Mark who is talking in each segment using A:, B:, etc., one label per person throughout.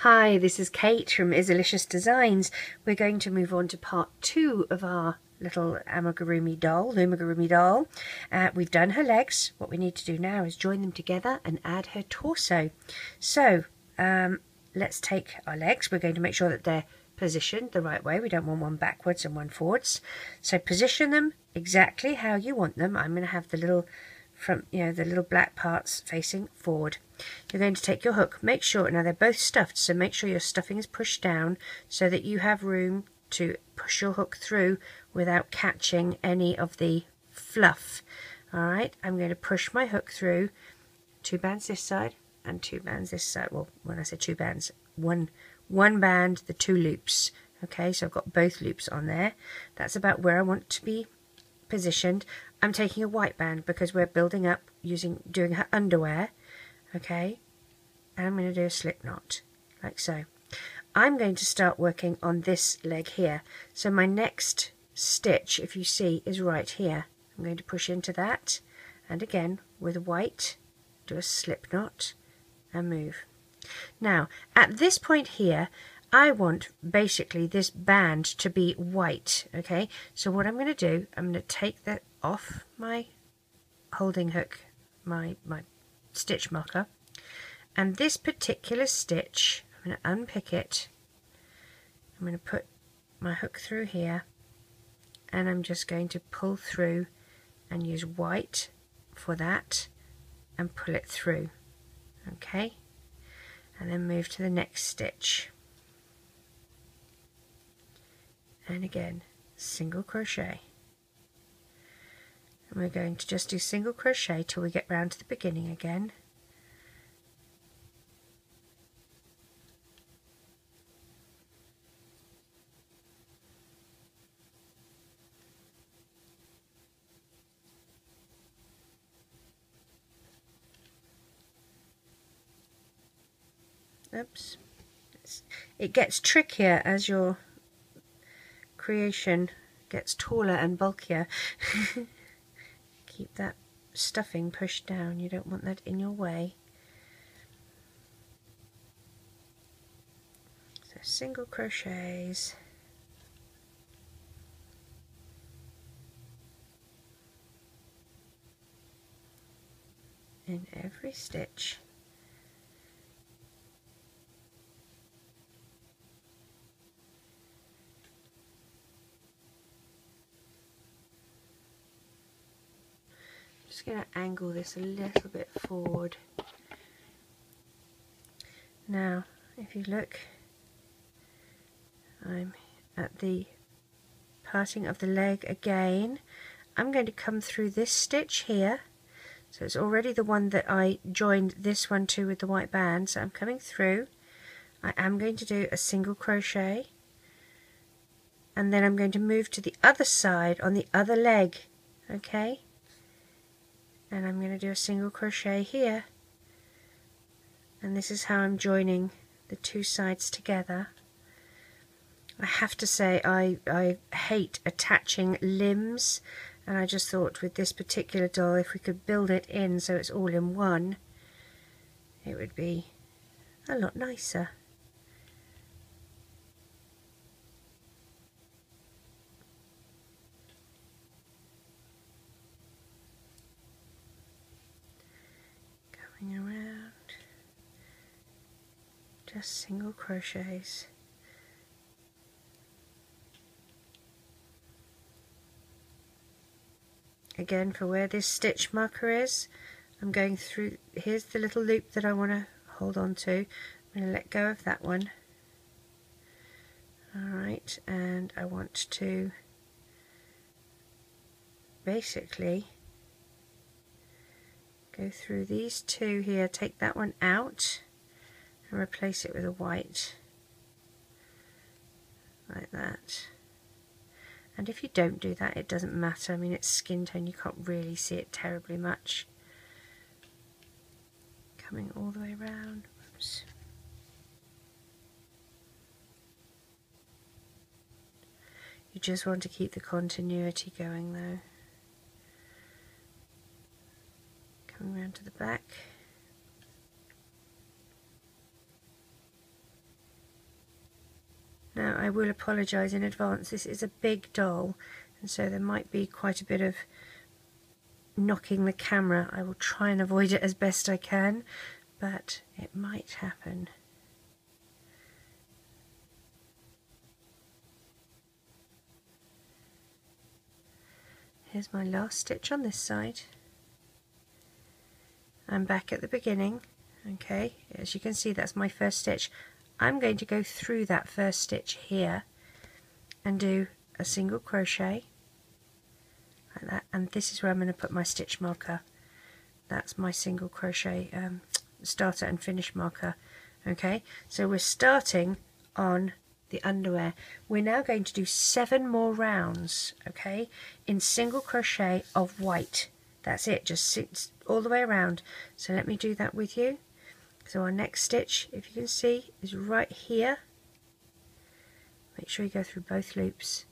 A: Hi, this is Kate from Izzalicious Designs. We're going to move on to part 2 of our little Amigurumi doll, Loomigurumi doll. We've done her legs. What we need to do now is join them together and add her torso. So let's take our legs. We're going to make sure that they're positioned the right way. We don't want one backwards and one forwards. So position them exactly how you want them. I'm going to have the little the little black parts facing forward. You're going to take your hook, make sure, now they're both stuffed, so make sure your stuffing is pushed down so that you have room to push your hook through without catching any of the fluff. Alright, I'm going to push my hook through, 2 bands this side and 2 bands this side. Well, when I say 2 bands, one band, the 2 loops. Okay, so I've got both loops on there. That's about where I want to be positioned. I'm taking a white band because we're building up doing her underwear. Okay, and I'm going to do a slip knot like so. I'm going to start working on this leg here, so my next stitch, if you see, is right here. I'm going to push into that, and again with white do a slip knot and move. Now at this point here I want basically this band to be white. Okay, so what I'm going to do, I'm going to take that off my holding hook, my stitch marker, and this particular stitch, I'm going to unpick it, I'm going to put my hook through here, and I'm just going to pull through and use white for that and pull it through. Okay, and then move to the next stitch, and again single crochet, and we're going to just do single crochet till we get round to the beginning again. Oops, it gets trickier as your creation gets taller and bulkier. Keep that stuffing pushed down, you don't want that in your way. So single crochets, in every stitch. Just going to angle this a little bit forward. Now if you look, I'm at the parting of the leg again. I'm going to come through this stitch here, so it's already the one that I joined this one to with the white band, so I'm coming through. I am going to do a single crochet, and then I'm going to move to the other side on the other leg. Okay, and I'm going to do a single crochet here, and this is how I'm joining the 2 sides together. I have to say I hate attaching limbs, and I just thought with this particular doll, if we could build it in so it's all in one, it would be a lot nicer. Coming around, just single crochets. Again, for where this stitch marker is, I'm going through, here's the little loop that I want to hold on to. I'm going to let go of that one. Alright, and I want to basically go through these 2 here, take that one out and replace it with a white, like that. And if you don't do that, it doesn't matter. I mean, it's skin tone, you can't really see it terribly much. Coming all the way around. Oops. You just want to keep the continuity going though. Coming around to the back. Now I will apologise in advance, this is a big doll and so there might be quite a bit of knocking the camera. I will try and avoid it as best I can, but it might happen. Here's my last stitch on this side. I'm back at the beginning. Okay, as you can see, that's my first stitch. I'm going to go through that first stitch here and do a single crochet like that, and this is where I'm going to put my stitch marker. That's my single crochet starter and finish marker. Okay, so we're starting on the underwear. We're now going to do 7 more rounds, okay, in single crochet of white. That's it, just sits all the way around. So let me do that with you. So our next stitch, if you can see, is right here. Make sure you go through both loops.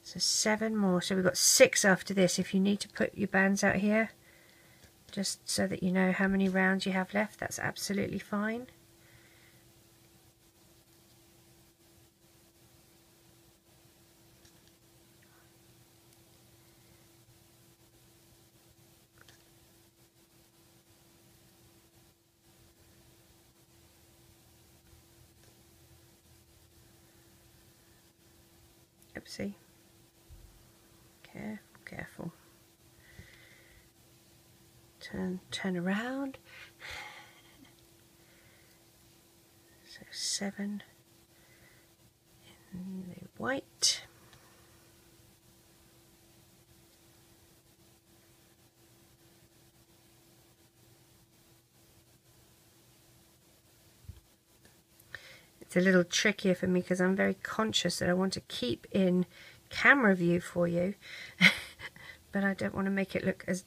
A: So 7 more, so we've got 6 after this. If you need to put your bands out here, just so that you know how many rounds you have left, that's absolutely fine. Oopsie. Careful, careful. Turn around. So 7 in the white. It's a little trickier for me because I'm very conscious that I want to keep in camera view for you, but I don't want to make it look as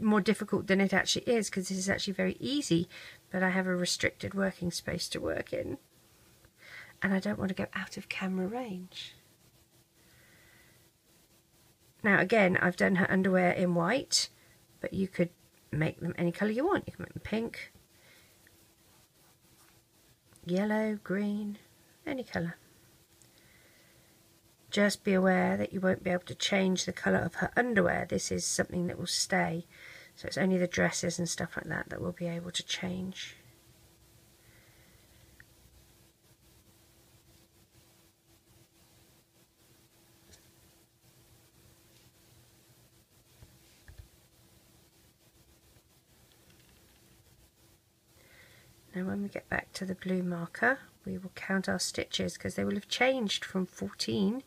A: more difficult than it actually is, because this is actually very easy, but I have a restricted working space to work in and I don't want to go out of camera range. Now again, I've done her underwear in white, but you could make them any colour you want. You can make them pink, yellow, green, any colour. Just be aware that you won't be able to change the colour of her underwear. This is something that will stay, so it's only the dresses and stuff like that that we'll be able to change. Now when we get back to the blue marker, we will count our stitches because they will have changed from 14 .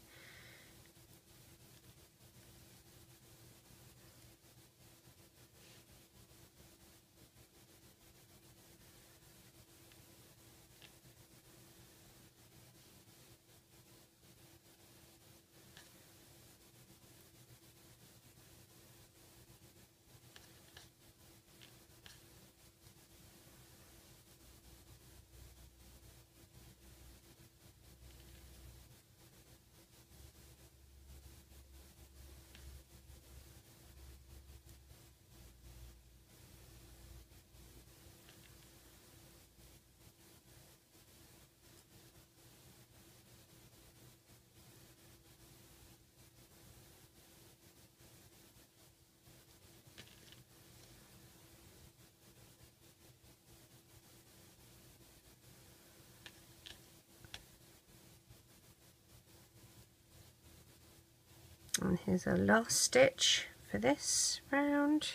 A: And here's our last stitch for this round,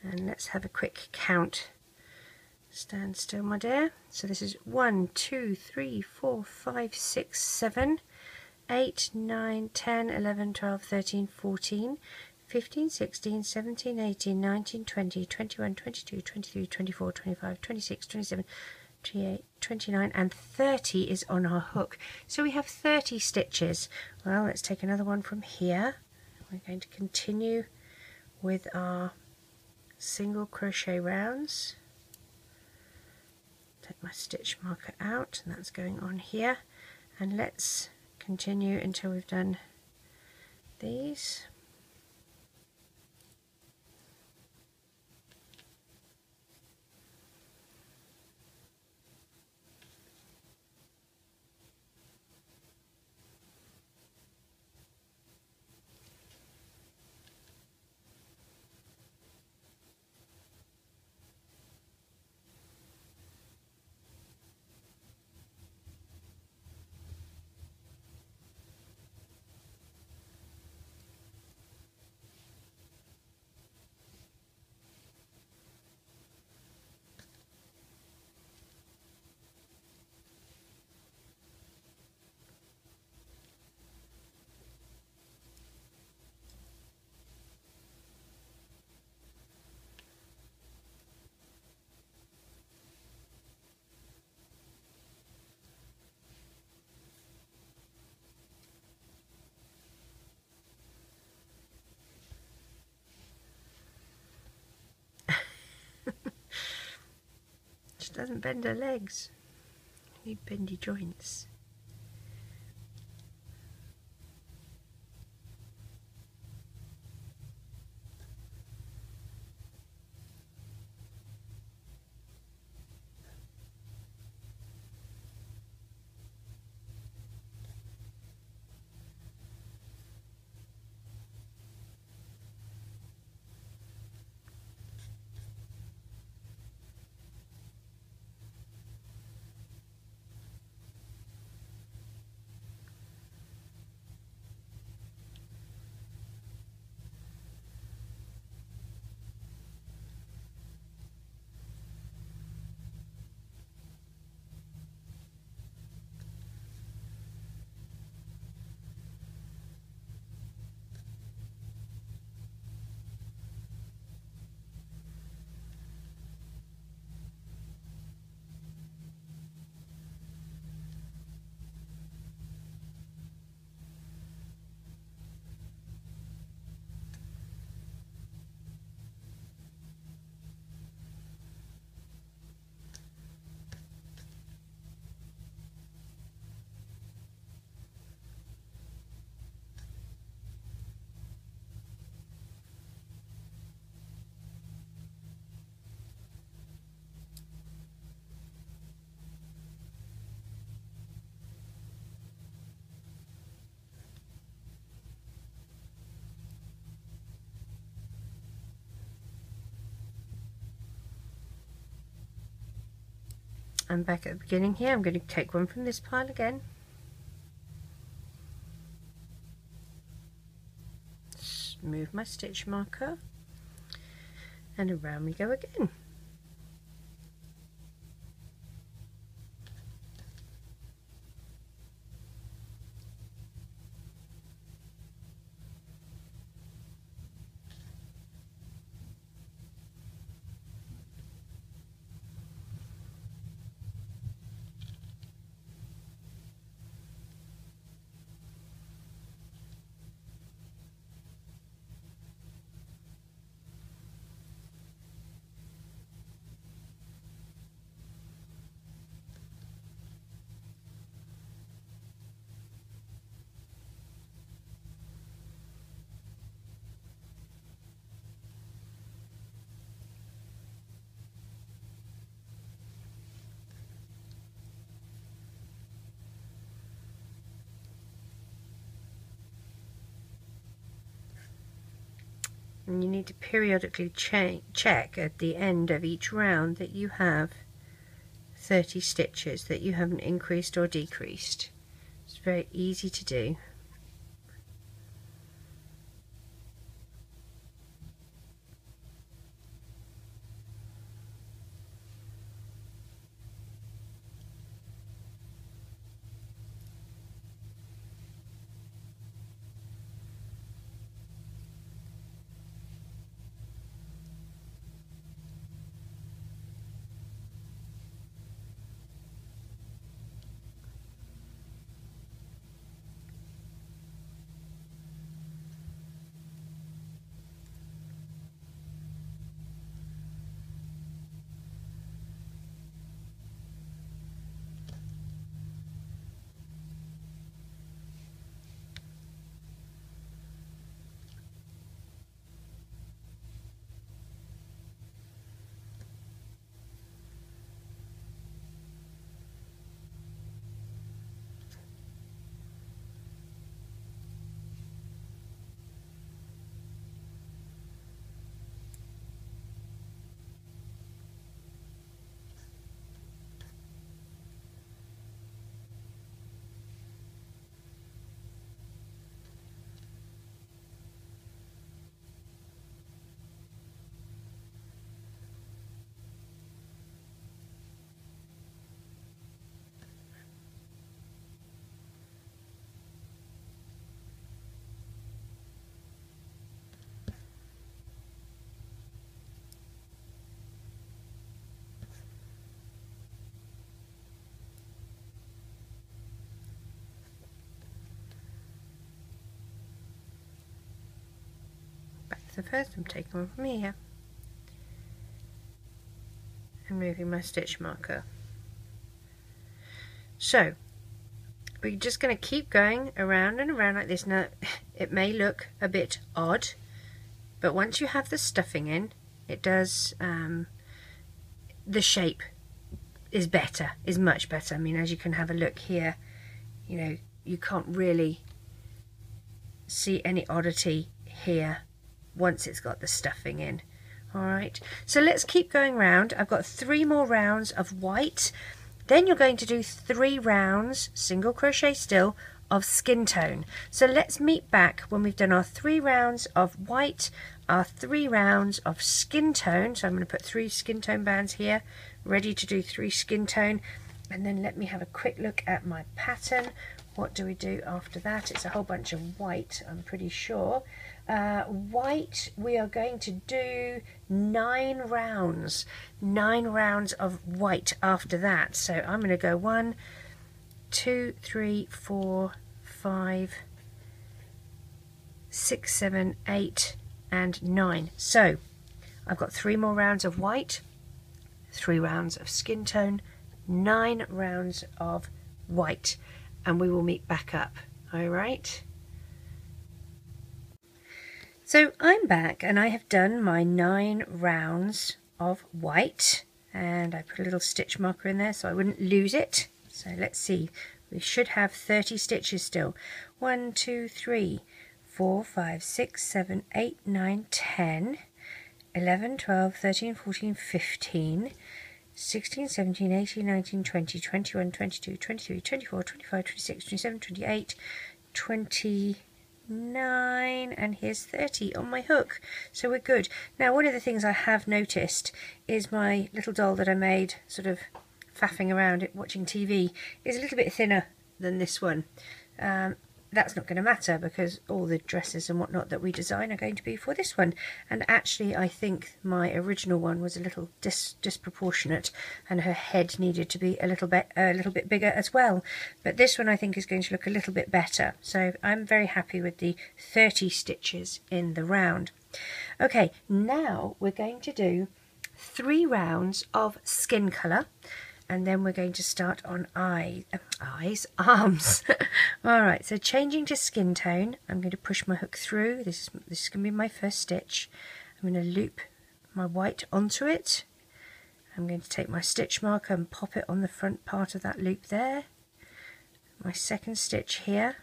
A: and let's have a quick count. Stand still, my dear. So this is 1, 2, 3, 4, 5, 6, 7, 8, 9, 10, 11, 12, 13, 14, 15, 16, 17, 18, 19, 20, 21, 22, 23, 24, 25, 26, 27, 28, 29 and 30 is on our hook. So we have 30 stitches. Well, let's take another one from here. We're going to continue with our single crochet rounds. Take my stitch marker out, and that's going on here, and let's continue until we've done these. She doesn't bend her legs. You need bendy joints. I'm back at the beginning here. I'm going to take one from this pile again. Move my stitch marker and around we go again. And you need to periodically check at the end of each round that you have 30 stitches, that you haven't increased or decreased. It's very easy to do. So first I'm taking one from here and moving my stitch marker. So we're just going to keep going around and around like this. Now it may look a bit odd, but once you have the stuffing in, it does, the shape is better, is much better. I mean, as you can have a look here, you know, you can't really see any oddity here once it's got the stuffing in. Alright, so let's keep going round. I've got 3 more rounds of white, then you're going to do 3 rounds single crochet still of skin tone. So let's meet back when we've done our 3 rounds of white, our 3 rounds of skin tone. So I'm going to put 3 skin tone bands here, ready to do 3 skin tone. And then let me have a quick look at my pattern. What do we do after that? It's a whole bunch of white, I'm pretty sure. White, we are going to do 9 rounds. 9 rounds of white after that. So I'm going to go 1, 2, 3, 4, 5, 6, 7, 8 and 9. So I've got 3 more rounds of white, 3 rounds of skin tone, 9 rounds of white, and we will meet back up. Alright, so I'm back and I have done my 9 rounds of white, and I put a little stitch marker in there so I wouldn't lose it. So let's see, we should have 30 stitches still. 1, 2, 3, 4, 5, 6, 7, 8, 9, 10, 11, 12, 13, 14, 15, 16, 17, 18, 19, 20, 21, 22, 23, 24, 25, 26, 27, 28, 29, and here's 30 on my hook. So we're good. Now one of the things I have noticed is my little doll that I made sort of faffing around it watching TV is a little bit thinner than this one. That's not going to matter because all the dresses and whatnot that we design are going to be for this one. And actually I think my original one was a little disproportionate and her head needed to be a little bit bigger as well. But this one I think is going to look a little bit better. So I'm very happy with the 30 stitches in the round. Okay, now we're going to do 3 rounds of skin colour. And then we're going to start on arms. Alright, so changing to skin tone, I'm going to push my hook through. This is going to be my first stitch. I'm going to loop my white onto it. I'm going to take my stitch marker and pop it on the front part of that loop there. My second stitch here,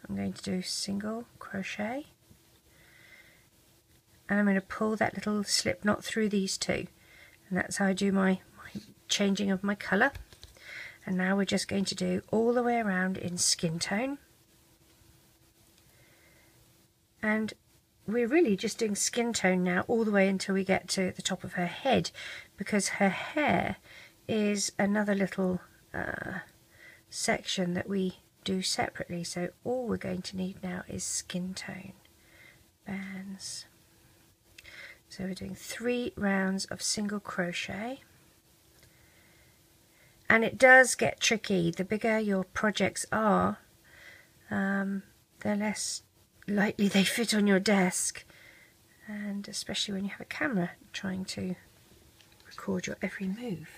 A: I'm going to do single crochet. And I'm going to pull that little slip knot through these 2. And that's how I do my changing of my colour. And now we're just going to do all the way around in skin tone, and we're really just doing skin tone now all the way until we get to the top of her head, because her hair is another little section that we do separately. So all we're going to need now is skin tone bands. So we're doing 3 rounds of single crochet. And it does get tricky. The bigger your projects are, the less likely they fit on your desk, and especially when you have a camera trying to record your every move.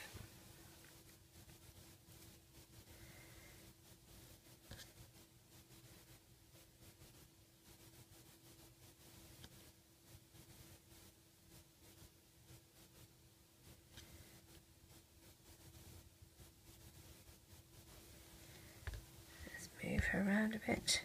A: Move her around a bit.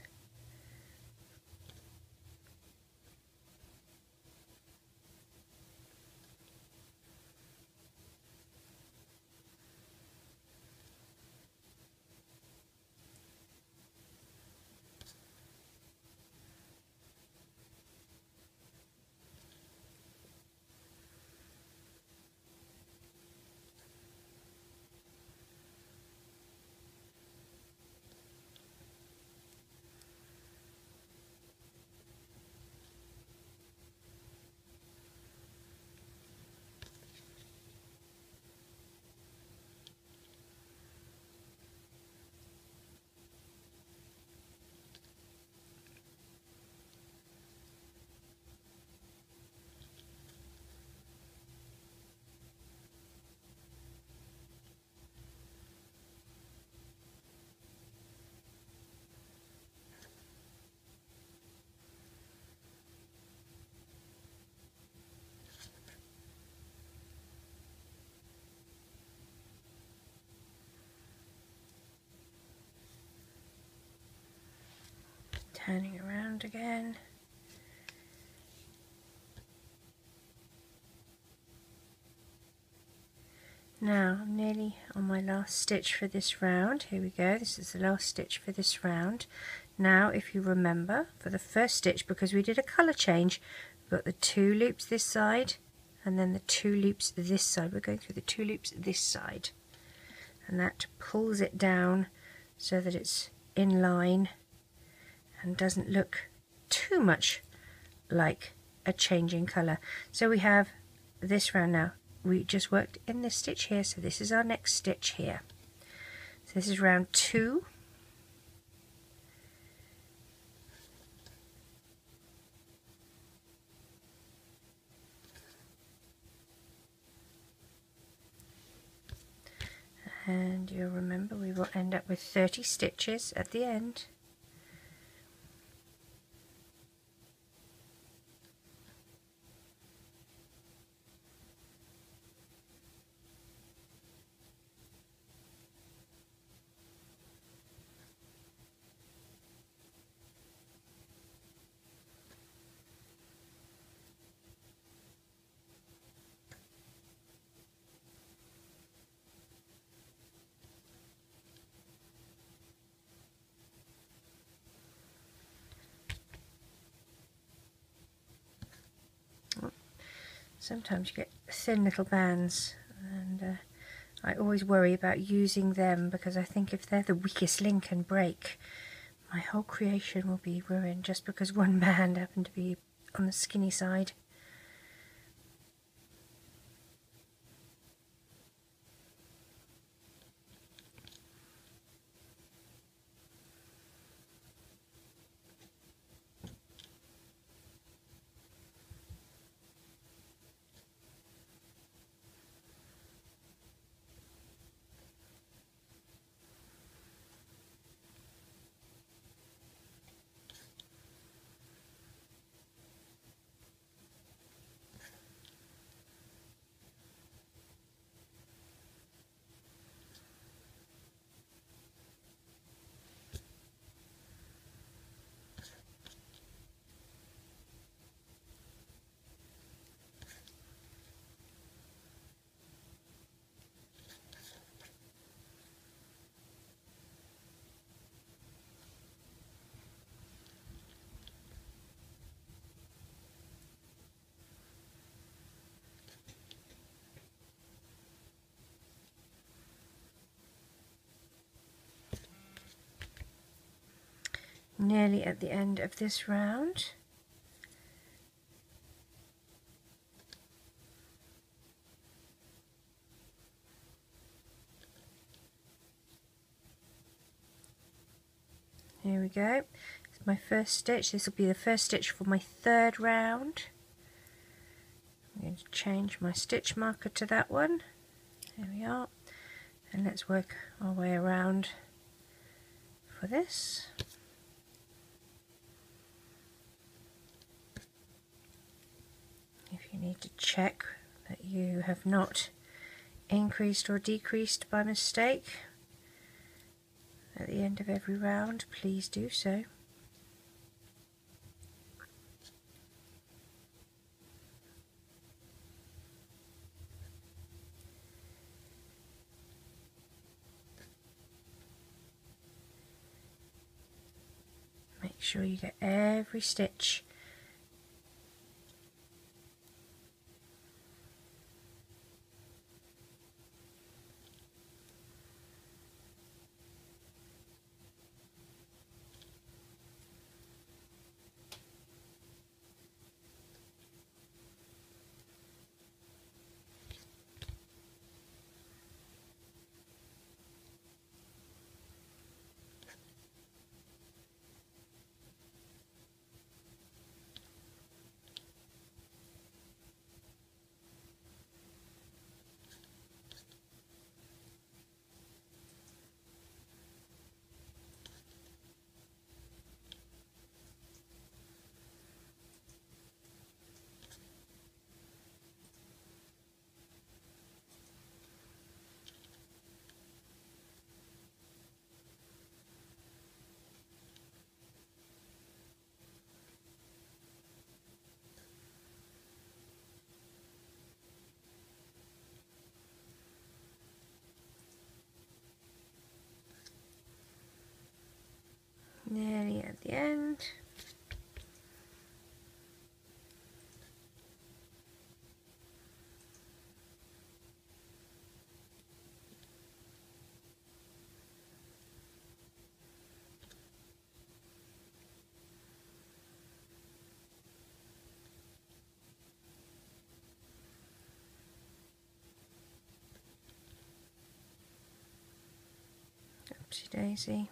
A: turning around again. Now I'm nearly on my last stitch for this round. Here we go, this is the last stitch for this round. Now if you remember, for the first stitch, because we did a colour change, we've got the 2 loops this side and then the 2 loops this side. We're going through the 2 loops this side, and that pulls it down so that it's in line and doesn't look too much like a changing colour. So we have this round now. We just worked in this stitch here, so this is our next stitch here. So this is round 2. And you'll remember we will end up with 30 stitches at the end. Sometimes you get thin little bands, and I always worry about using them because I think if they're the weakest link and break, my whole creation will be ruined just because one band happened to be on the skinny side. Nearly at the end of this round. Here we go. It's my first stitch. This will be the first stitch for my 3rd round. I'm going to change my stitch marker to that one. There we are. And let's work our way around for this. If you need to check that you have not increased or decreased by mistake at the end of every round, please do so. Make sure you get every stitch. Oopsie daisy.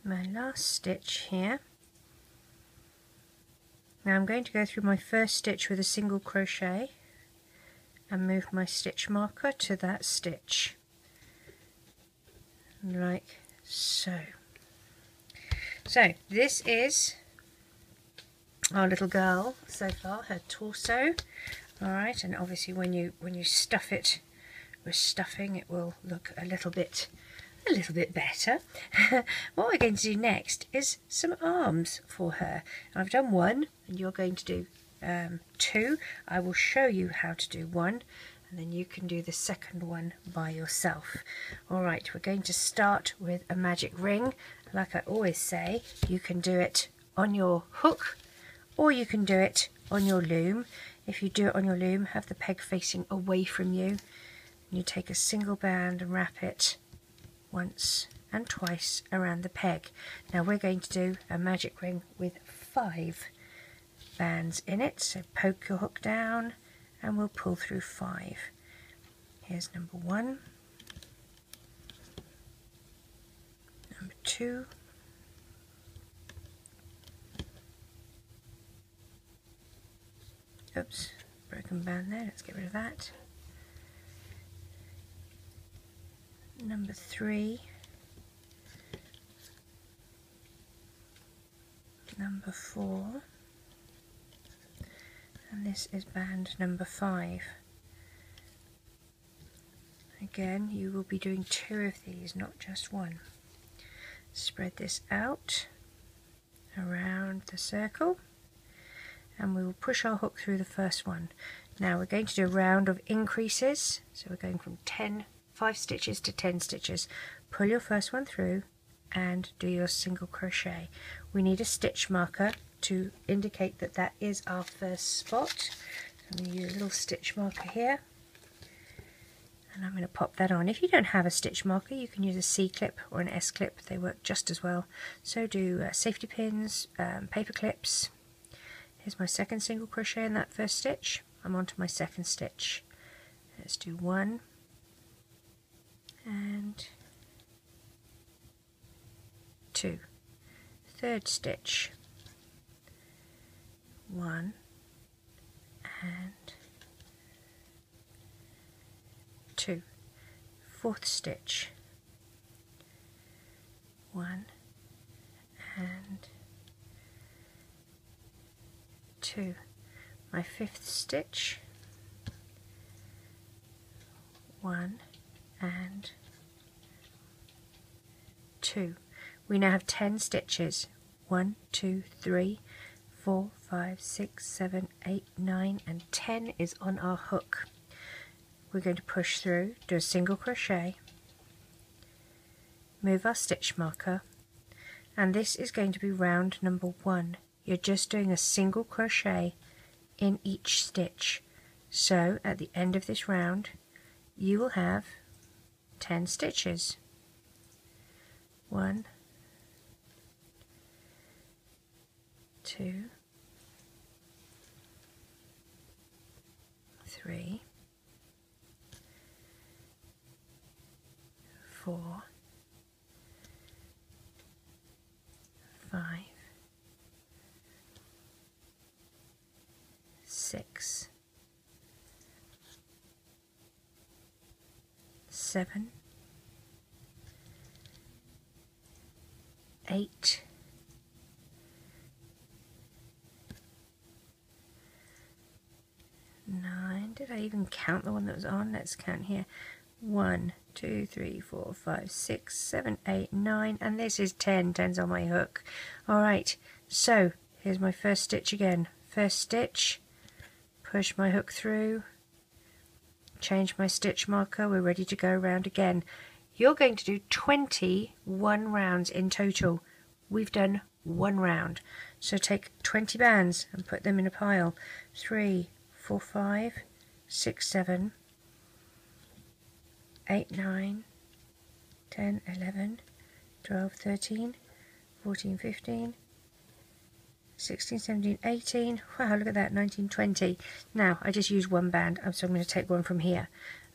A: My last stitch here. Now I'm going to go through my first stitch with a single crochet and move my stitch marker to that stitch, like so. So this is our little girl so far, her torso. Alright, and obviously when you stuff it with stuffing, it will look a little bit better. What we're going to do next is some arms for her. I've done one, and you're going to do two. I will show you how to do one, and then you can do the second one by yourself. Alright, we're going to start with a magic ring. Like I always say, you can do it on your hook or you can do it on your loom. If you do it on your loom, have the peg facing away from you, and you take a single band and wrap it once and twice around the peg. Now we're going to do a magic ring with 5 bands in it, so poke your hook down and we'll pull through 5. Here's number 1, number 2, oops, broken band there, let's get rid of that. Number 3, number 4, and this is band number 5. Again, you will be doing 2 of these, not just 1. Spread this out around the circle and we will push our hook through the first one. Now we're going to do a round of increases, so we're going from 5 stitches to 10 stitches. Pull your first one through and do your single crochet. We need a stitch marker to indicate that that is our first spot. I'm going to use a little stitch marker here and I'm going to pop that on. If you don't have a stitch marker, you can use a C-clip or an S-clip, they work just as well. So do safety pins, paper clips. Here's my second single crochet in that first stitch. I'm onto my second stitch. Let's do 1 and 2. Third stitch, 1 and 2. Fourth stitch, 1 and 2. My fifth stitch, 1 and 2. We now have 10 stitches. 1, 2, 3, 4, 5, 6, 7, 8, 9 and 10 is on our hook. We're going to push through, do a single crochet, move our stitch marker, and this is going to be round number 1. You're just doing a single crochet in each stitch. So at the end of this round you will have 10 stitches. 1, 2, 3, 4, 5, 6, 7, 8, 9. Did I even count the one that was on? Let's count here. 1, 2, 3, 4, 5, 6, 7, 8, 9, and this is 10. 10's on my hook. Alright, so here's my first stitch again. First stitch, push my hook through, change my stitch marker, we're ready to go around again. You're going to do 21 rounds in total. We've done 1 round. So take 20 bands and put them in a pile. 3, 4, 5, 6, 7, 8, 9, 10, 11, 12, 13, 14, 15, 16, 17, 18. Wow, look at that, 19, 20. Now, I just used one band, so I'm going to take one from here.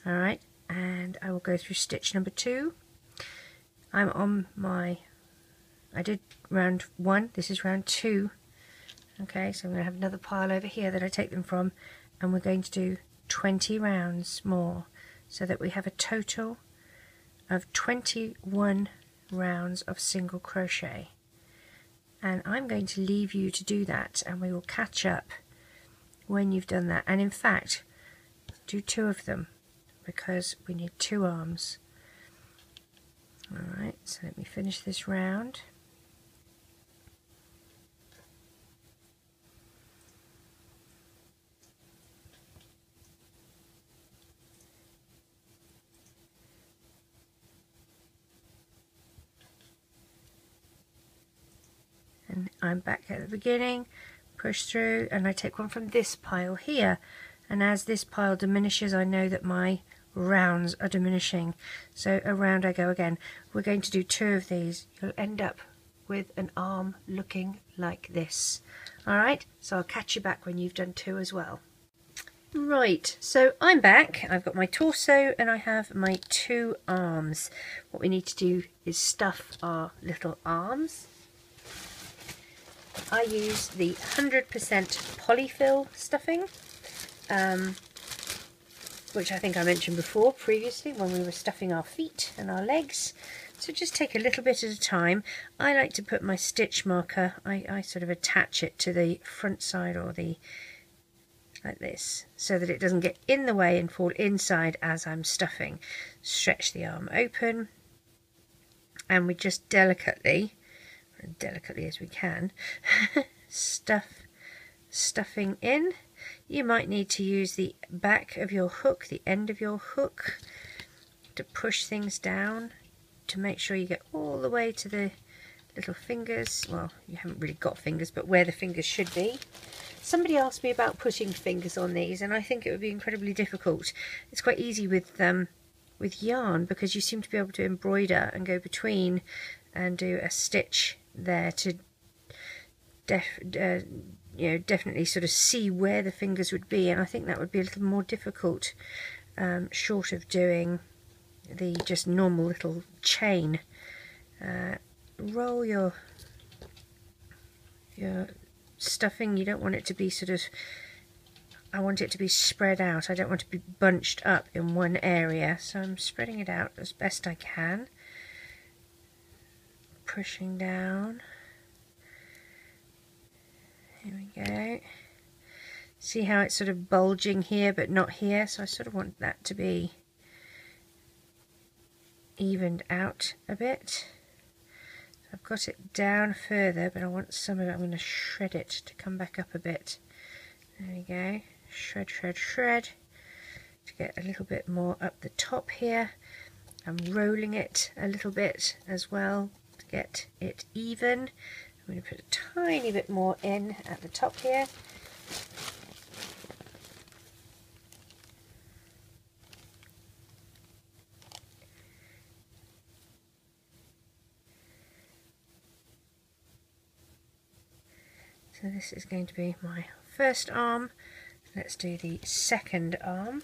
A: Alright, and I will go through stitch number 2. I'm on my, I did round 1, this is round 2. Okay, so I'm going to have another pile over here that I take them from, and we're going to do 20 rounds more, so that we have a total of 21 rounds of single crochet. And I'm going to leave you to do that, and we will catch up when you've done that. And in fact, do 2 of them, because we need 2 arms. Alright, so let me finish this round. And I'm back at the beginning, push through, and I take one from this pile here, and as this pile diminishes I know that my rounds are diminishing, so around I go again. We're going to do 2 of these. You'll end up with an arm looking like this. Alright, so I'll catch you back when you've done 2 as well. Right, so I'm back. I've got my torso and I have my 2 arms. What we need to do is stuff our little arms. I use the 100% polyfill stuffing, which I think I mentioned before previously when we were stuffing our feet and our legs. So just take a little bit at a time. I like to put my stitch marker, I sort of attach it to the front side or the, like this, so that it doesn't get in the way and fall inside as I'm stuffing. Stretch the arm open, and we just delicately as we can, stuffing in. You might need to use the back of your hook, the end of your hook, to push things down to make sure you get all the way to the little fingers. Well, you haven't really got fingers, but where the fingers should be. Somebody asked me about putting fingers on these, and I think it would be incredibly difficult. It's quite easy with yarn, because you seem to be able to embroider and go between and do a stitch there to definitely sort of see where the fingers would be, and I think that would be a little more difficult, short of doing the just normal little chain. Roll your stuffing. You don't want it to be sort of, I want it to be spread out. I don't want it to be bunched up in one area, so I'm spreading it out as best I can, pushing down. Here we go. See how it's sort of bulging here but not here, so I sort of want that to be evened out a bit. So I've got it down further, but I want some of it, I'm going to shred it to come back up a bit. There we go. Shred, shred, shred to get a little bit more up the top here. I'm rolling it a little bit as well to get it even. I'm going to put a tiny bit more in at the top here. So this is going to be my first arm. Let's do the second arm.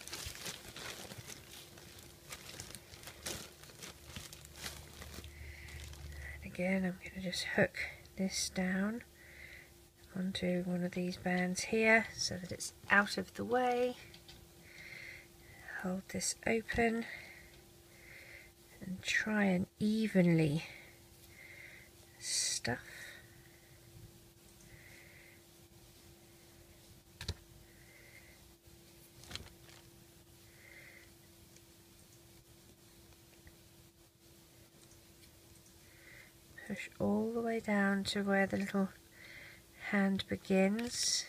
A: And again, I'm going to just hook this down onto one of these bands here so that it's out of the way. Hold this open and try and evenly stuff. Push all the way down to where the little hand begins.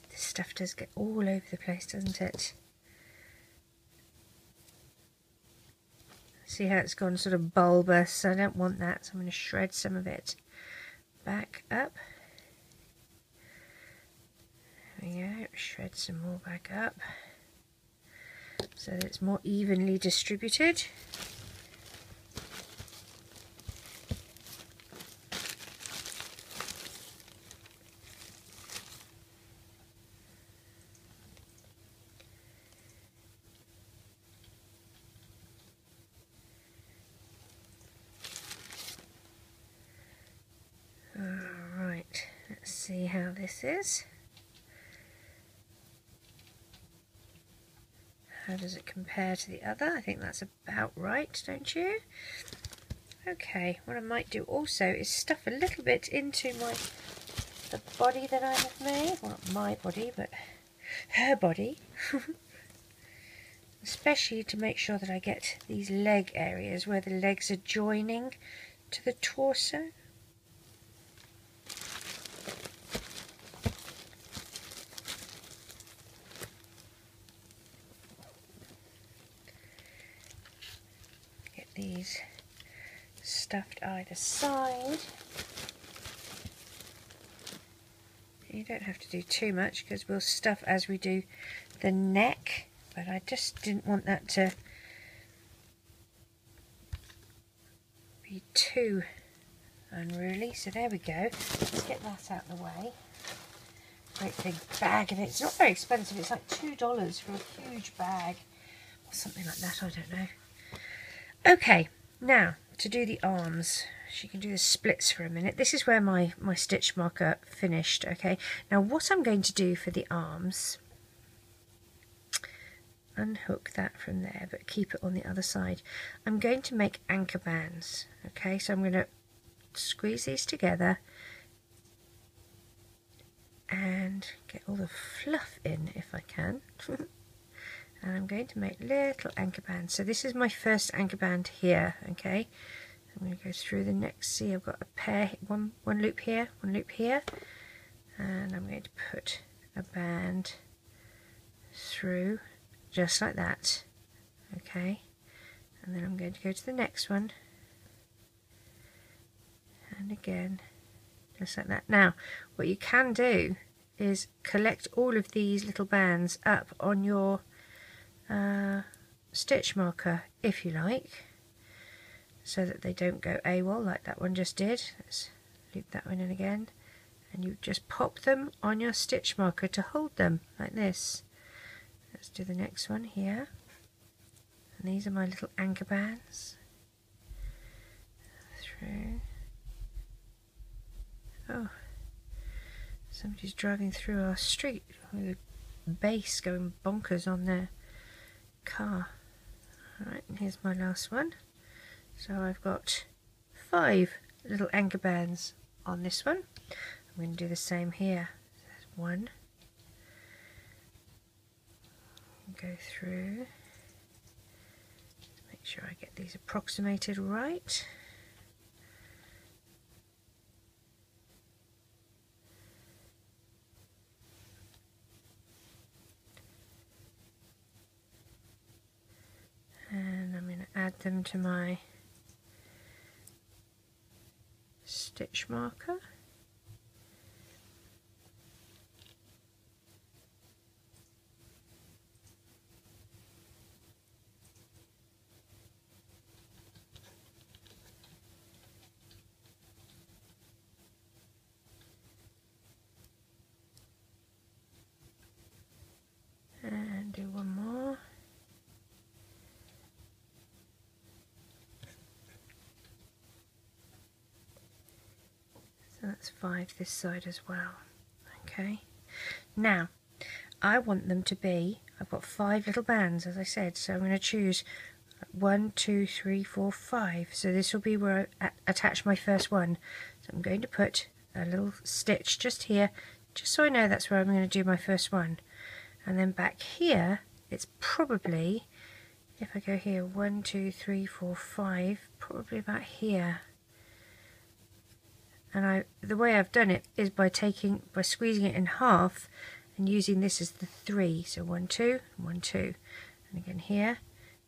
A: This stuff does get all over the place, doesn't it? See how it's gone sort of bulbous? I don't want that, so I'm going to shred some of it back up. There we go, shred some more back up. so that it's more evenly distributed. Alright, let's see how this is. How does it compare to the other? I think that's about right, don't you? Okay, what I might do also is stuff a little bit into the body that I have made. Well, not my body, but her body. Especially to make sure that I get these leg areas where the legs are joining to the torso. Get these stuffed either side. You don't have to do too much because we'll stuff as we do the neck, but I just didn't want that to be too unruly. So there we go. Let's get that out of the way. Great big bag of it. It's not very expensive. It's like $2 for a huge bag or something like that. I don't know. Okay, now to do the arms. She can do the splits for a minute. This is where my stitch marker finished. Okay, now what I'm going to do for the arms, unhook that from there but keep it on the other side. I'm going to make anchor bands. Okay, so I'm going to squeeze these together and get all the fluff in if I can. And I'm going to make little anchor bands. So this is my first anchor band here. Okay, I'm going to go through the next. See, I've got a pair, one loop here, one loop here, and I'm going to put a band through just like that. Okay, and then I'm going to go to the next one, and again just like that. Now what you can do is collect all of these little bands up on your stitch marker if you like, so that they don't go AWOL like that one just did. Let's loop that one in again, and you just pop them on your stitch marker to hold them like this. Let's do the next one here, and these are my little anchor bands through. Oh, somebody's driving through our street with a bass going bonkers on their car. Alright, and here's my last one. So I've got 5 little anchor bands on this one. I'm going to do the same here. There's one. Go through. Make sure I get these approximated right. And I'm going to add them to my stitch marker. And do one more. So that's 5 this side as well. Okay, now I want them to be, I've got 5 little bands as I said, so I'm going to choose 1, 2, 3, 4, 5. So this will be where I attach my first one. So I'm going to put a little stitch just here, just so I know that's where I'm going to do my first one. And then back here, it's probably, if I go here, 1, 2, 3, 4, 5, probably about here. And the way I've done it is by squeezing it in half and using this as the 3. So 1, 2, 1, 2, and again here.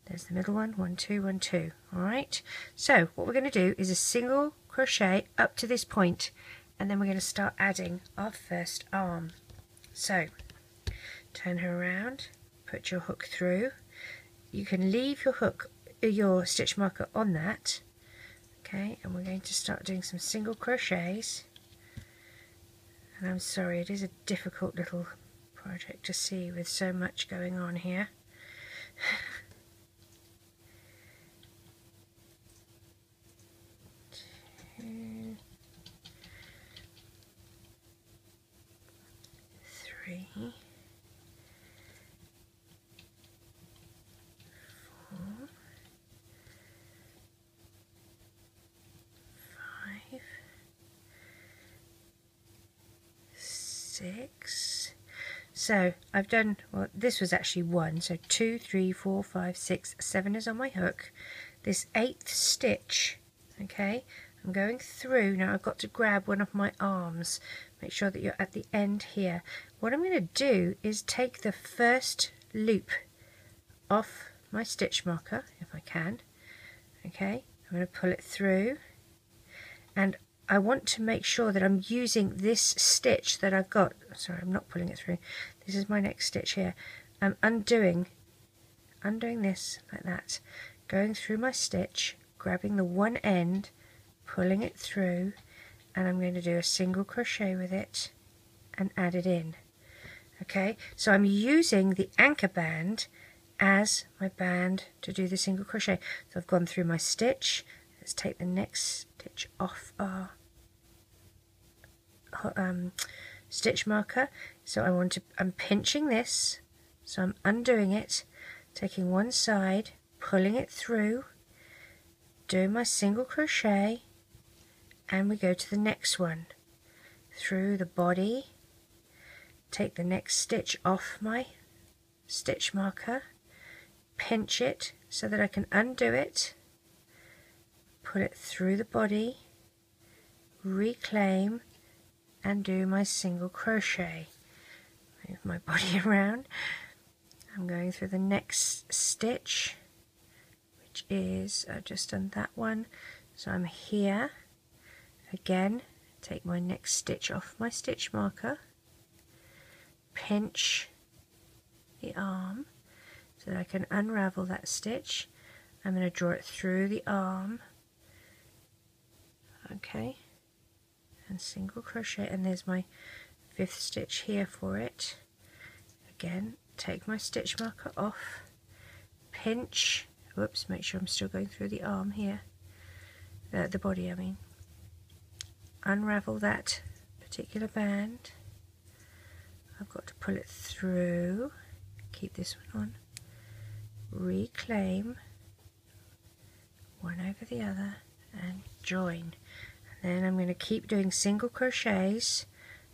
A: There's the middle one, 1, 2, 1, 2. Alright, so what we're going to do is a single crochet up to this point, and then we're going to start adding our first arm. So turn her around, put your hook through, you can leave your hook, your stitch marker on that. Okay, and we're going to start doing some single crochets. And I'm sorry, it is a difficult little project to see with so much going on here. 2, 3, 4, 5, 6. So I've done, well, this was actually 1, so 2, 3, 4, 5, 6, 7 is on my hook. This 8th stitch, okay, I'm going through. Now I've got to grab one of my arms. Make sure that you're at the end here. What I'm going to do is take the first loop off my stitch marker, if I can. Okay, I'm going to pull it through, and I want to make sure that I'm using this stitch that I've got. Sorry, I'm not pulling it through. This is my next stitch here. I'm undoing this like that, going through my stitch, grabbing the one end, pulling it through, and I'm going to do a single crochet with it and add it in. Okay, so I'm using the anchor band as my band to do the single crochet. So I've gone through my stitch. Let's take the next stitch off our stitch marker. So I'm pinching this, so I'm undoing it, taking one side, pulling it through, doing my single crochet, and we go to the next one through the body. Take the next stitch off my stitch marker, pinch it so that I can undo it, pull it through the body, reclaim, and do my single crochet. Move my body around. I'm going through the next stitch, which is, I've just done that one, so I'm here again. Take my next stitch off my stitch marker, pinch the arm so that I can unravel that stitch. I'm going to draw it through the arm, okay, and single crochet, and there's my 5th stitch here for it. Again, take my stitch marker off, pinch, whoops, make sure I'm still going through the arm here, the body I mean, unravel that particular band. I've got to pull it through, keep this one on, reclaim, one over the other, and join. And then I'm going to keep doing single crochets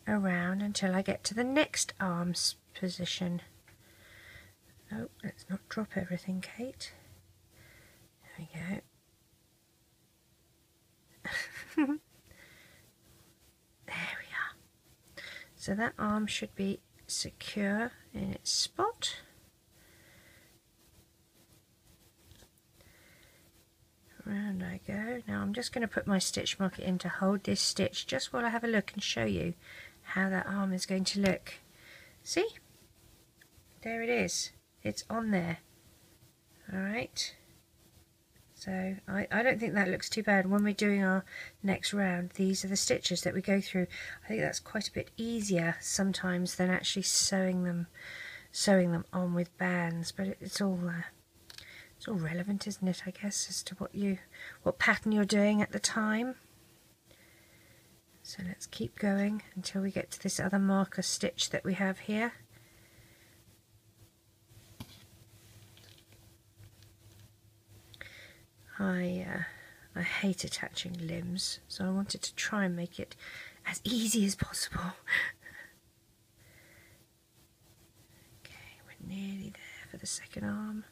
A: around until I get to the next arm's position. Oh, let's not drop everything, Kate. There we go. There we are. So that arm should be secure in its spot. Around I go. Now I'm just going to put my stitch marker in to hold this stitch just while I have a look and show you how that arm is going to look. See? There it is. It's on there. Alright. So I don't think that looks too bad. When we're doing our next round, these are the stitches that we go through. I think that's quite a bit easier sometimes than actually sewing them on with bands. But it's all relevant, isn't it? I guess as to what pattern you're doing at the time. So let's keep going until we get to this other marker stitch that we have here. I hate attaching limbs, so I wanted to try and make it as easy as possible. Okay, we're nearly there for the second arm.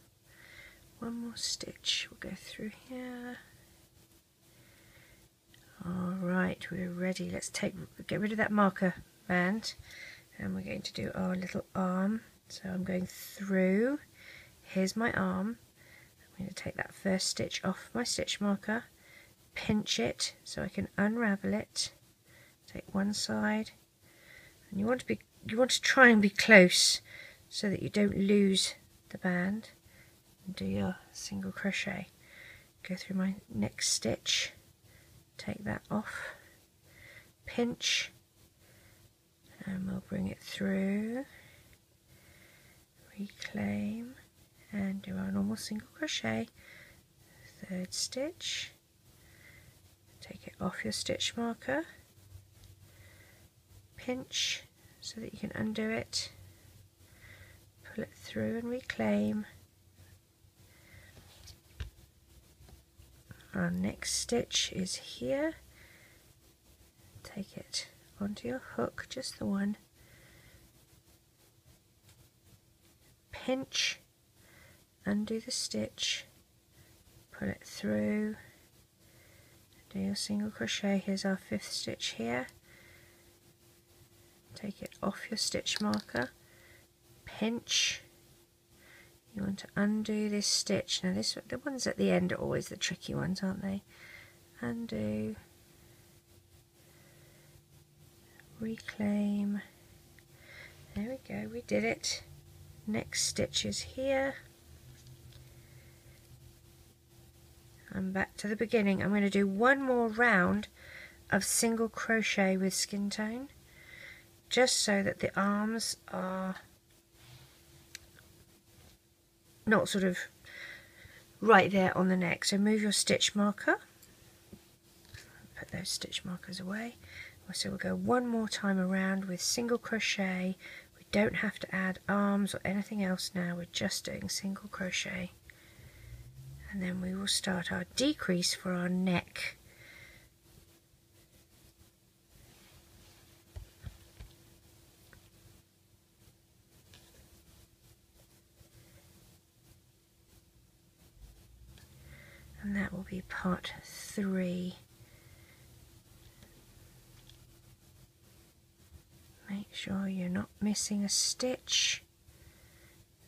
A: One more stitch, we'll go through here. Alright, we're ready. Let's get rid of that marker band, and we're going to do our little arm. So I'm going through, here's my arm. I'm going to take that first stitch off my stitch marker, pinch it so I can unravel it, take one side, and you want to try and be close so that you don't lose the band. and do your single crochet. Go through my next stitch, take that off, pinch, and we'll bring it through, reclaim, and do our normal single crochet. Third stitch, take it off your stitch marker, pinch so that you can undo it, pull it through and reclaim. Our next stitch is here, take it onto your hook, just the one, pinch, undo the stitch, pull it through, do your single crochet. Here's our fifth stitch here, take it off your stitch marker, pinch, you want to undo this stitch. Now the ones at the end are always the tricky ones, aren't they? Undo, reclaim, there we go, we did it. Next stitch is here. I'm back to the beginning. I'm going to do one more round of single crochet with skin tone, just so that the arms are not sort of right there on the neck. So move your stitch marker, put those stitch markers away. So we'll go one more time around with single crochet. We don't have to add arms or anything else now, we're just doing single crochet. And then we will start our decrease for our neck. And that will be part 3. Make sure you're not missing a stitch.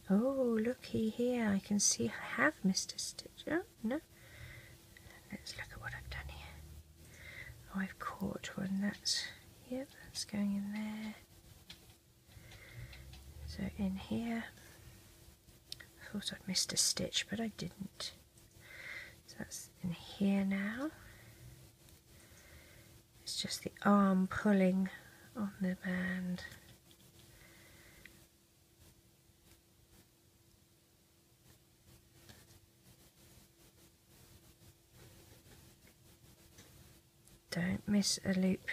A: Oh, looky here, I can see I have missed a stitch. Oh, no. Let's look at what I've done here. Oh, I've caught one. Yep, that's going in there. So in here, I thought I'd missed a stitch, but I didn't. So that's in here now. It's just the arm pulling on the band. Don't miss a loop.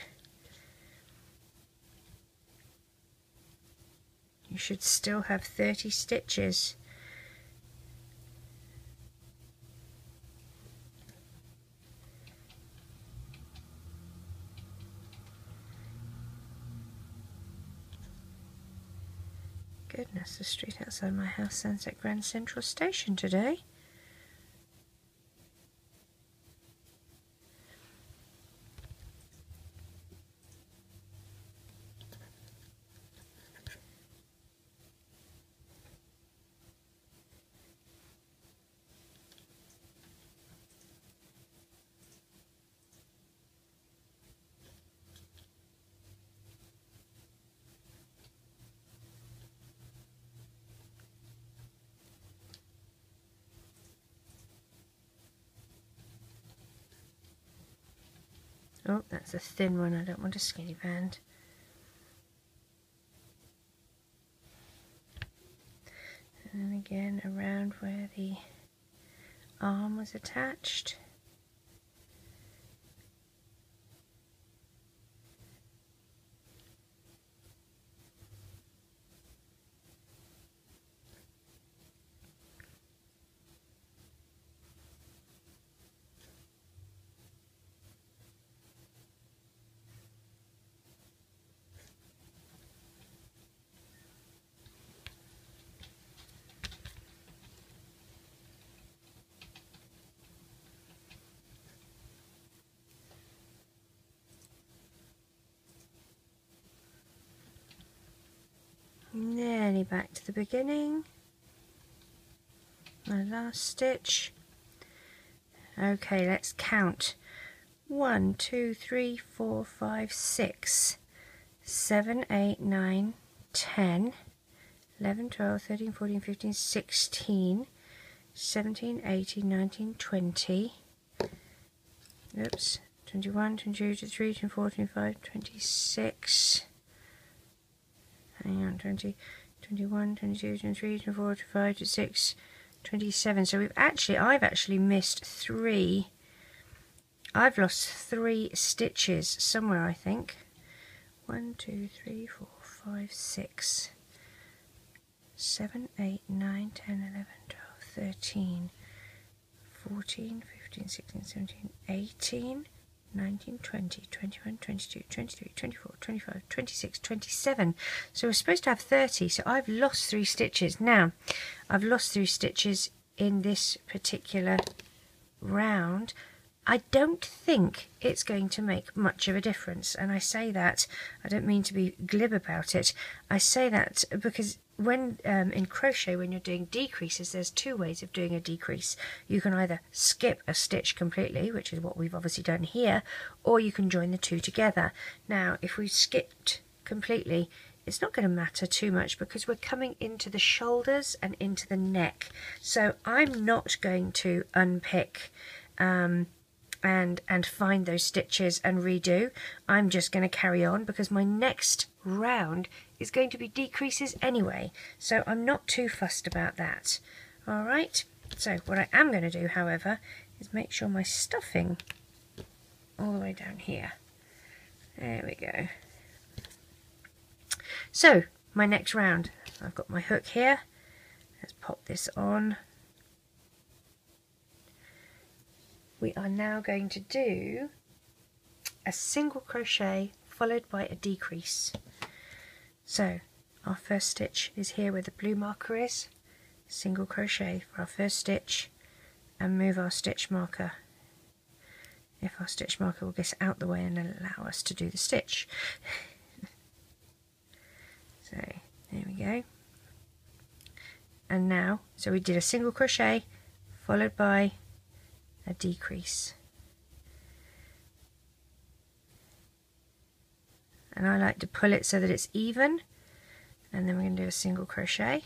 A: You should still have 30 stitches. Goodness, the street outside my house sounds like Grand Central Station today. Oh, that's a thin one, I don't want a skinny band. And again around where the arm was attached. Nearly back to the beginning. My last stitch. Okay, let's count. 1, 2, 3, 4, 5, 6, 7, 8, 9, 10, 11, 12, 13, 14, 15, 16. 17, 18, 19, 20. Oops. 21, 22, 23, 24, 25, 26. Hang on, 20, 21, 22, 23, 24, 25, 26, 27. So I've actually missed 3. I've lost 3 stitches somewhere, I think. 1, 2, 3, 4, 5, 6, 7, 8, 9, 10, 11, 12, 13, 14, 15, 16, 17, 18, 19, 20, 21, 22, 23, 24, 25, 26, 27. So we're supposed to have 30, so I've lost 3 stitches. Now, I've lost 3 stitches in this particular round. I don't think it's going to make much of a difference, and I say that, I don't mean to be glib about it, I say that because when in crochet, when you're doing decreases, there's 2 ways of doing a decrease. You can either skip a stitch completely, which is what we've obviously done here, or you can join the 2 together. Now, if we skipped completely, it's not going to matter too much because we're coming into the shoulders and into the neck. So I'm not going to unpick and find those stitches and redo. I'm just going to carry on because my next round is going to be decreases anyway, so I'm not too fussed about that. Alright, so what I am going to do, however, is make sure my stuffing all the way down here. There we go. So my next round, I've got my hook here. Let's pop this on. We are now going to do a single crochet followed by a decrease. So our first stitch is here where the blue marker is, single crochet for our first stitch, and move our stitch marker, if our stitch marker will get out the way and allow us to do the stitch. So there we go. And now, so we did a single crochet followed by a decrease, and I like to pull it so that it's even, and then we're going to do a single crochet,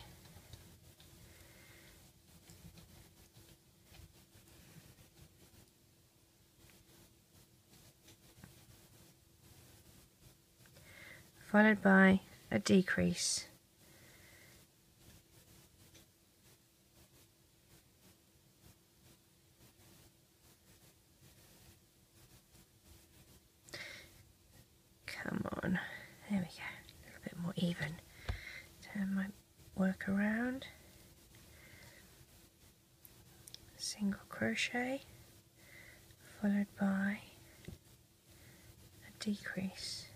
A: followed by a decrease, come on, there we go, a little bit more even, turn my work around, single crochet followed by a decrease,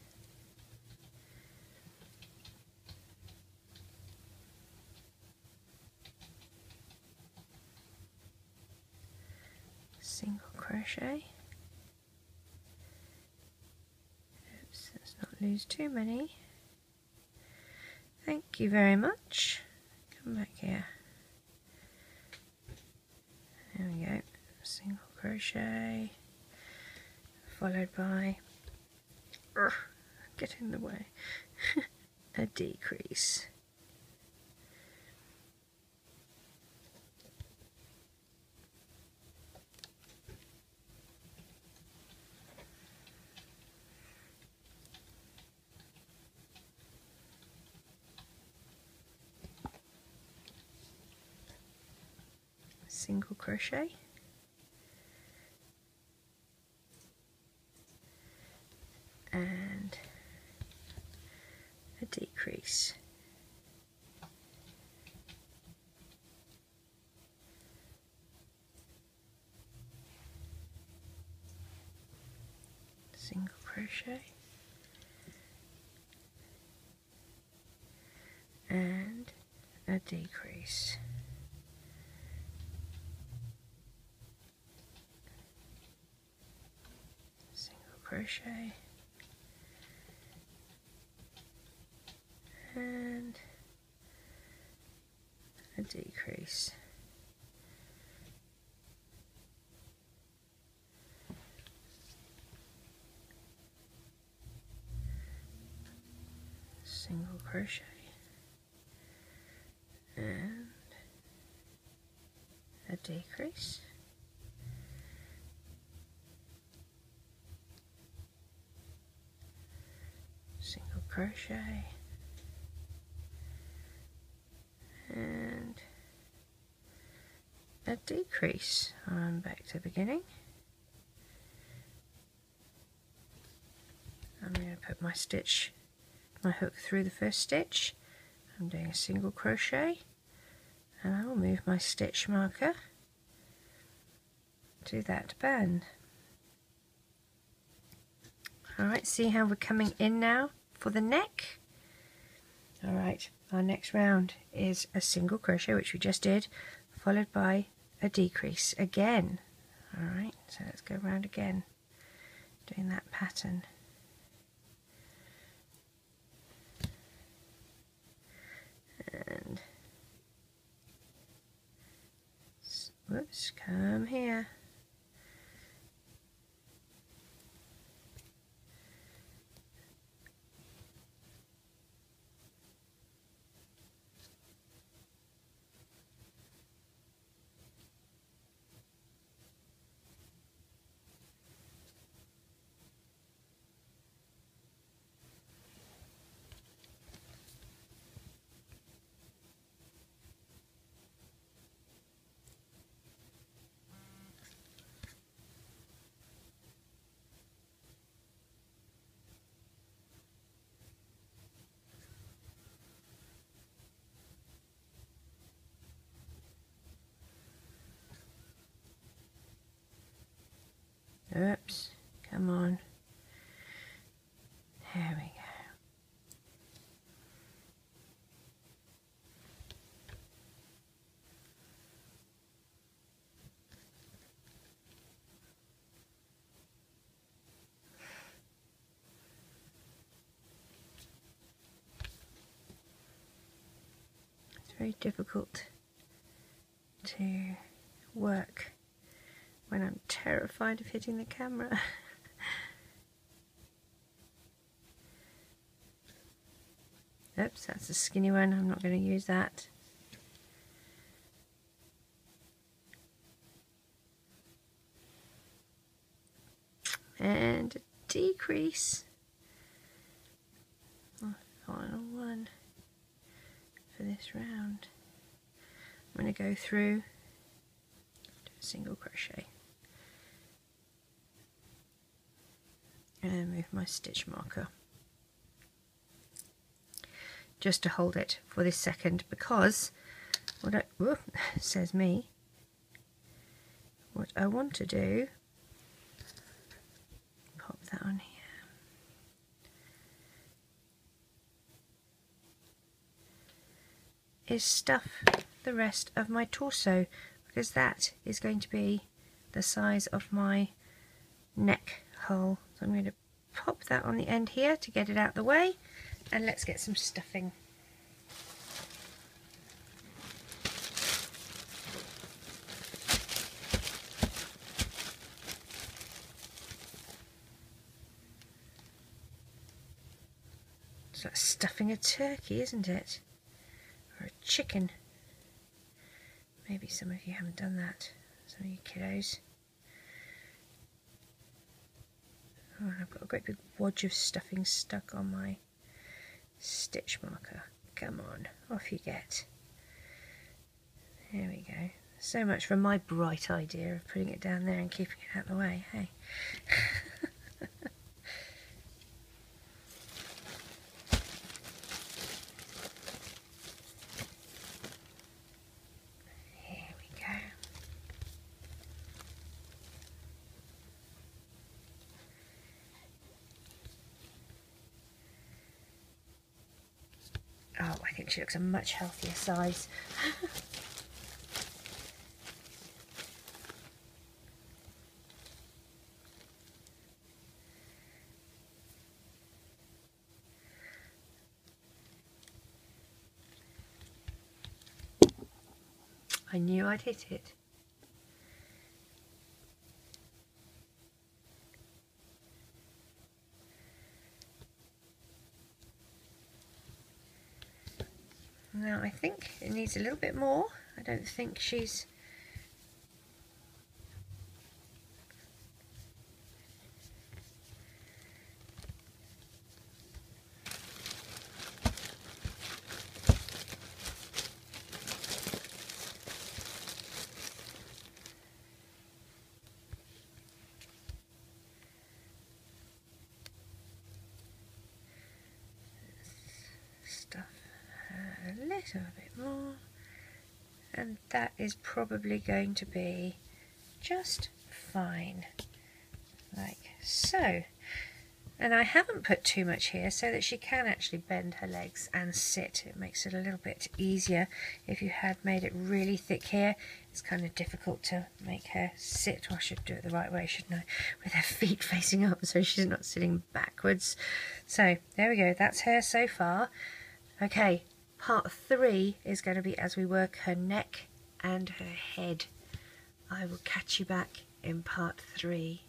A: single crochet, oops, let's not lose too many, thank you very much, come back here, there we go, single crochet followed by, get in the way, a decrease, single crochet, and a decrease, single crochet, and a decrease, single crochet, and a decrease, single crochet, and decrease, single crochet, and a decrease. I'm back to the beginning. I'm going to put my stitch, my hook through the first stitch. I'm doing a single crochet, and I will move my stitch marker to that band. Alright, see how we're coming in now for the neck? Alright, our next round is a single crochet, which we just did, followed by a decrease again. Alright, so let's go round again, doing that pattern. And whoops, come here. Oops, come on. There we go. It's very difficult to work when I'm terrified of hitting the camera. Oops, that's a skinny one, I'm not going to use that. And a decrease. Oh, final one for this round. I'm going to go through, do a single crochet, and move my stitch marker just to hold it for this second, because what I, whoop, says me, what I want to do, pop that on here, is stuff the rest of my torso, because that is going to be the size of my neck hole. So I'm going to pop that on the end here to get it out of the way, and let's get some stuffing. So that's stuffing a turkey, isn't it? Or a chicken. Maybe some of you haven't done that, some of you kiddos. Oh, and I've got a great big wodge of stuffing stuck on my stitch marker. Come on, off you get. There we go. So much for my bright idea of putting it down there and keeping it out of the way, hey? Oh, I think she looks a much healthier size. I knew I'd hit it. Now I think it needs a little bit more. I don't think she's squeeze up a bit more, and that is probably going to be just fine, like so. And I haven't put too much here so that she can actually bend her legs and sit. It makes it a little bit easier. If you had made it really thick here, it's kind of difficult to make her sit. Well, I should do it the right way, shouldn't I? With her feet facing up so she's not sitting backwards. So there we go, that's her so far. Okay, part 3 is going to be as we work her neck and her head. I will catch you back in part 3.